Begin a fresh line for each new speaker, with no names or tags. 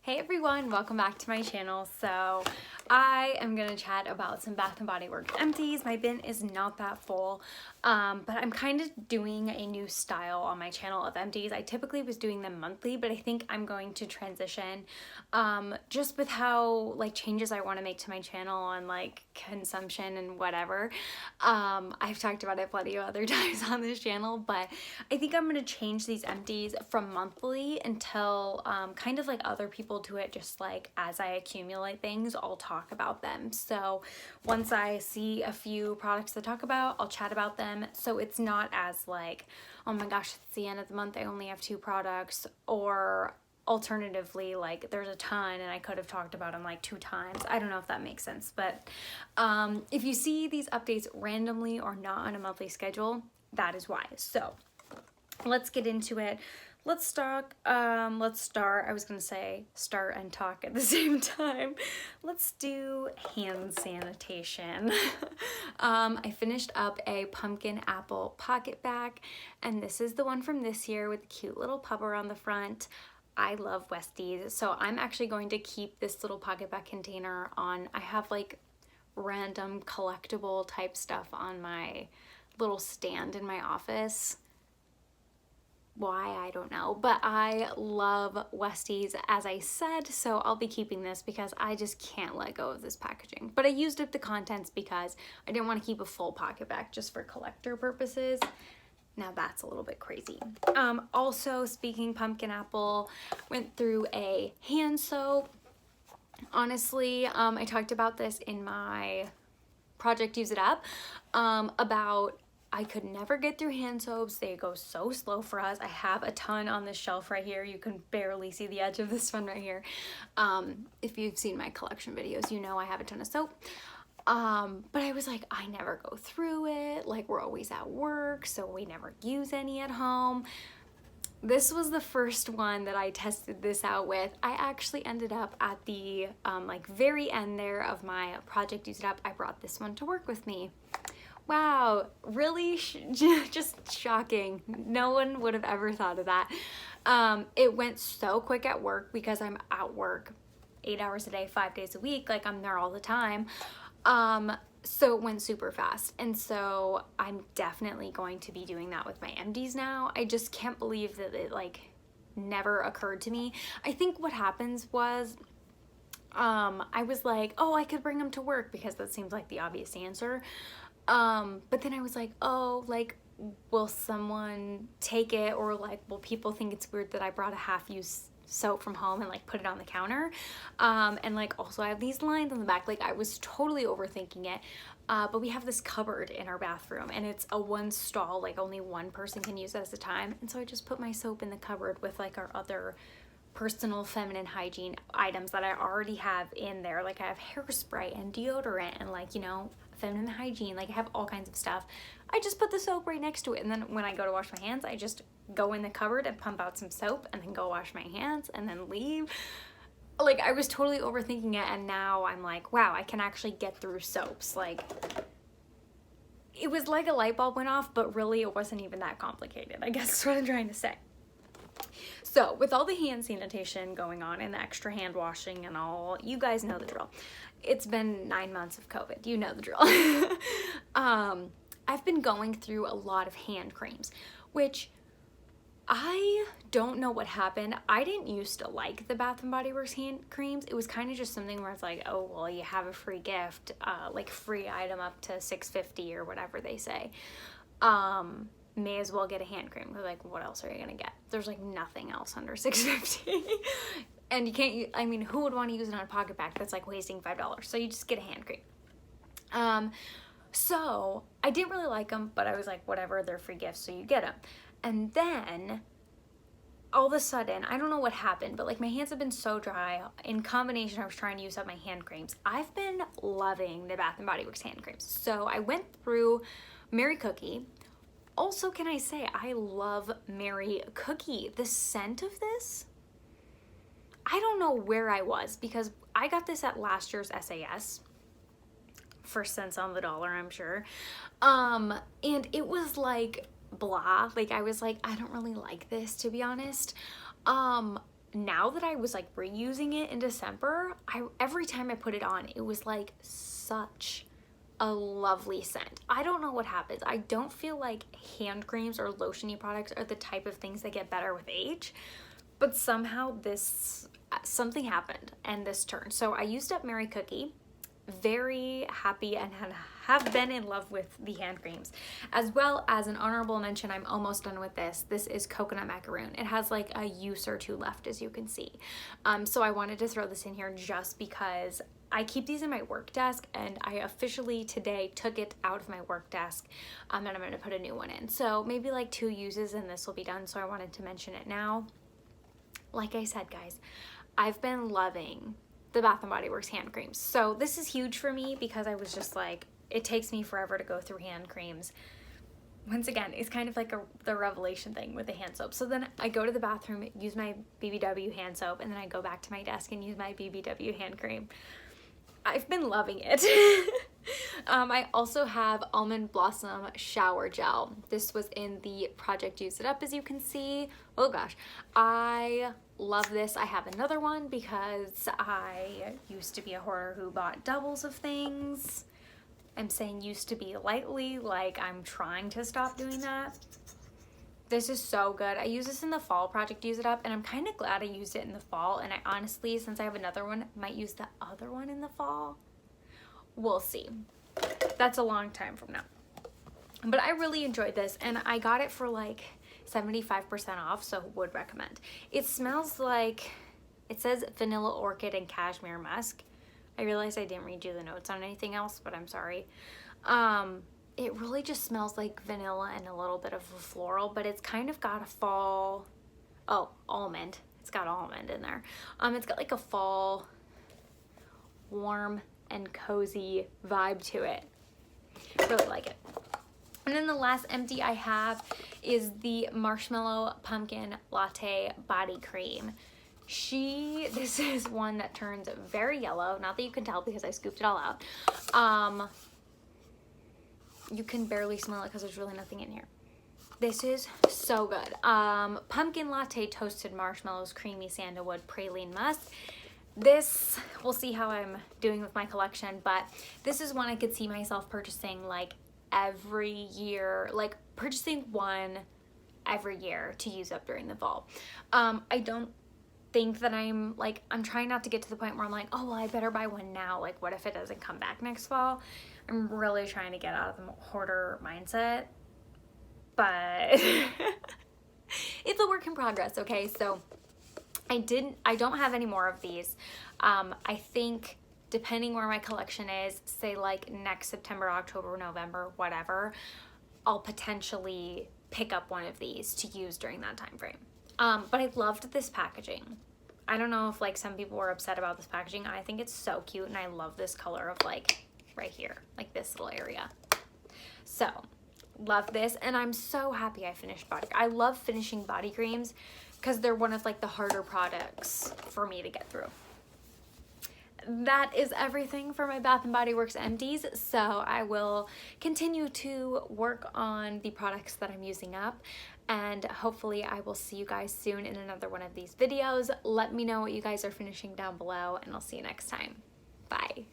Hey everyone, welcome back to my channel. So I am gonna chat about some Bath & Body Works empties. My bin is not that full, but I'm kind of doing a new style on my channel of empties. I typically was doing them monthly, but I think I'm going to transition just with how changes I want to make to my channel on consumption and whatever. I've talked about it plenty of other times on this channel, but I think I'm gonna change these empties from monthly until kind of like other people do it, just like as I accumulate things, I'll talk about them. So once I see a few products to talk about, I'll chat about them. So it's not as like, oh my gosh, it's the end of the month, I only have 2 products, or alternatively, like there's a ton and I could have talked about them like 2 times. I don't know if that makes sense, but if you see these updates randomly or not on a monthly schedule, that is why. So let's get into it. Let's start, I was gonna say start and talk at the same time. Let's do hand sanitation. I finished up a pumpkin apple pocket bag, and this is the one from this year with the cute little pupper on the front. I love Westies, so I'm actually going to keep this little pocket bag container on. I have like random collectible type stuff on my little stand in my office. Why, I don't know, but I love Westies, as I said, so I'll be keeping this because I just can't let go of this packaging. But I used up the contents because I didn't want to keep a full pocket bag just for collector purposes. Now that's a little bit crazy. Also, speaking pumpkin apple, went through a hand soap. Honestly, I talked about this in my project Use It Up, about I could never get through hand soaps. They go so slow for us. I have a ton on this shelf right here. You can barely see the edge of this one right here. If you've seen my collection videos, you know I have a ton of soap. But I was like, I never go through it. Like, we're always at work, so we never use any at home. This was the first one that I tested this out with. I actually ended up at the very end there of my project Use It Up. I brought this one to work with me. Wow, really just shocking. No one would have ever thought of that. It went so quick at work because I'm at work 8 hours a day, 5 days a week. Like, I'm there all the time. So it went super fast. And so I'm definitely going to be doing that with my empties now. I just can't believe that it never occurred to me. I think what happens was, I was like, oh, I could bring them to work because that seems like the obvious answer. But then I was like, oh, will someone take it, or will people think it's weird that I brought a half-used soap from home and put it on the counter? And also I have these lines on the back. I was totally overthinking it. But we have this cupboard in our bathroom, and it's a 1 stall, only one person can use it at a time. And so I just put my soap in the cupboard with our other personal feminine hygiene items that I already have in there. I have hairspray and deodorant and feminine hygiene. I have all kinds of stuff. I just put the soap right next to it, and then when I go to wash my hands, I just go in the cupboard and pump out some soap and then go wash my hands and then leave. I was totally overthinking it, and now I'm like, wow, I can actually get through soaps. It was like a light bulb went off, but really it wasn't even that complicated, I guess is what I'm trying to say. So with all the hand sanitation going on and the extra hand washing and all, you guys know the drill. It's been 9 months of COVID, you know the drill. I've been going through a lot of hand creams, which I don't know what happened. I didn't used to like the Bath & Body Works hand creams. It was kind of just something where it's like, oh, well, you have a free gift, free item up to $6.50 or whatever they say. May as well get a hand cream. They're like, what else are you gonna get? There's nothing else under $6.50. And you can't, I mean, who would want to use it on a pocket bag that's wasting $5? So you just get a hand cream. So I didn't really like them, but I was like, whatever, they're free gifts, so you get them. And then all of a sudden, I don't know what happened, but my hands have been so dry. In combination, I was trying to use up my hand creams. I've been loving the Bath & Body Works hand creams. So I went through Mary Cookie. Also, can I say, I love Mary Cookie. The scent of this, I don't know where I was, because I got this at last year's SAS. For cents on the dollar, I'm sure. And it was blah. I was like, I don't really like this, to be honest. now that I was like reusing it in December, every time I put it on, it was like such a lovely scent. I don't know what happens. I don't feel like hand creams or lotiony products are the type of things that get better with age, but somehow something happened and this turned. So I used up Mary Cookie, very happy, and have been in love with the hand creams. As well as an honorable mention, I'm almost done with this. This is Coconut Macaroon. It has like a use or two left, as you can see. So I wanted to throw this in here just because I keep these in my work desk, and I officially today took it out of my work desk, and I'm gonna put a new one in. So maybe like 2 uses and this will be done, so I wanted to mention it now. Like I said, guys, I've been loving the Bath & Body Works hand creams. So this is huge for me because I was just like, it takes me forever to go through hand creams. Once again, it's kind of like the revelation thing with the hand soap. So then I go to the bathroom, use my BBW hand soap, and then I go back to my desk and use my BBW hand cream. I've been loving it. I also have Almond Blossom Shower Gel. This was in the Project Use It Up, as you can see. Oh gosh, I love this. I have another one because I used to be a hoarder who bought doubles of things. I'm saying used to be lightly, like I'm trying to stop doing that. This is so good. I use this in the fall, Project Use It Up, and I'm kind of glad I used it in the fall, and I honestly, since I have another one, might use the other one in the fall. We'll see. That's a long time from now. But I really enjoyed this, and I got it for like 75% off, so would recommend. It smells like, it says Vanilla Orchid and Cashmere Musk. I realized I didn't read you the notes on anything else, but I'm sorry. It really just smells like vanilla and a little bit of a floral, but it's kind of got a fall, almond. It's got almond in there. It's got like a fall, warm and cozy vibe to it. Really like it. And then the last empty I have is the Marshmallow Pumpkin Latte Body Cream. This is one that turns very yellow. Not that you can tell because I scooped it all out. You can barely smell it because there's really nothing in here. This is so good. Pumpkin Latte Toasted Marshmallows, Creamy Sandalwood, Praline Musk. This, we'll see how I'm doing with my collection, but this is one I could see myself purchasing like every year, like purchasing one every year to use up during the fall. I don't think that I'm trying not to get to the point where I'm like, oh, well, I better buy one now. Like, what if it doesn't come back next fall? I'm really trying to get out of the hoarder mindset, but it's a work in progress, okay? So I don't have any more of these. I think depending where my collection is, say like next September, October, November, whatever, I'll potentially pick up one of these to use during that time frame. But I loved this packaging. I don't know if like some people were upset about this packaging. I think it's so cute, and I love this color of like right here, like this little area. So love this, and I'm so happy I finished I love finishing body creams because they're one of like the harder products for me to get through. That is everything for my Bath & Body Works empties, so I will continue to work on the products that I'm using up, and hopefully I will see you guys soon in another one of these videos. Let me know what you guys are finishing down below, and I'll see you next time. Bye.